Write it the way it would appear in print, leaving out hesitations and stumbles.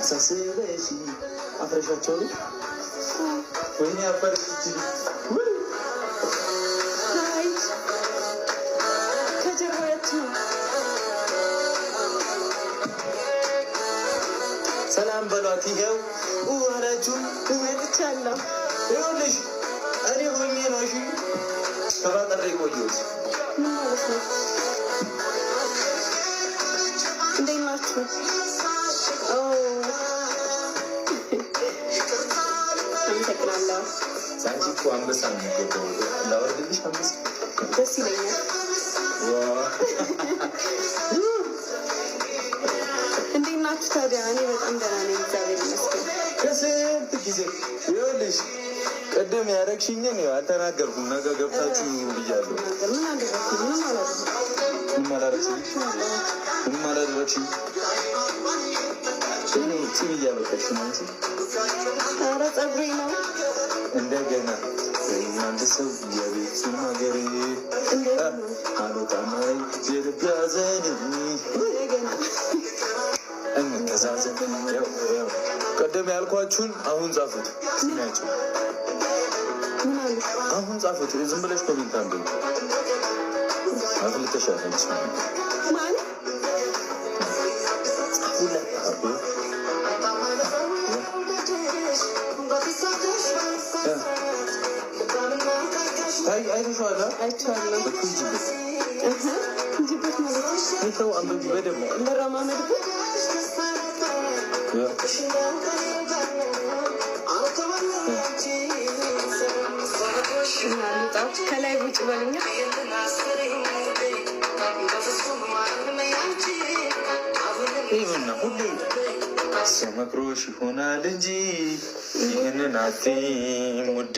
ሳስበሽ አፍረሻቸው ነው ወይኔ አፈረች ከጀርባያችሁ ሰላም በሏት። ይኸው ዋላችሁን መጥቻለሁ። ይኸውልሽ እኔ ሆኜ ነው እሺ ተባጠሬ ቆየሁት። ምን ማለት ነው? እንዴት ናችሁ? አመሰግናለሁ። ሳንቺ እኮ አንበሳ ነው የሚገባው። ላወርድልሽ አንበሳ ደስ ይለኛል። እንዴት ናችሁ ታዲያ? እኔ በጣም ደህና ነኝ፣ እግዚአብሔር ይመስገን። ከስንት ጊዜ ይኸውልሽ ቅድም ያደረግሽኝን አልተናገርኩም። ነገ ገብታችሁ ብያለሁ። ምን አደረግኩኝ? ምንም አላደረግኩም። ምንም አላደረግሽም። ፂም እያበቀሽ ነው እንጂ ኧረ ፀጉሬ ነው። እንደገና አንድ ሰው የቤቱን ሀገር አልወጣም የልብ ያዘን እንተዛዘን። ቀደም ያልኳችሁን አሁን ጻፉት። ስሚያቸው አሁን ጻፉት። ዝም ብለሽ ኮሜንት አንብቢ። አፍልተሻለች ማለት አይተሽዋል? አይቼዋለሁ። እንጂበት ማለት ነው። ይኸው አንብቢ በደምብ እንደራማመድበት ከላይ ውጭ በሉኛ። ይሁንና ሁሌ ሰው መክሮሽ ይሆናል እንጂ ይህንን አትይም ውዴ።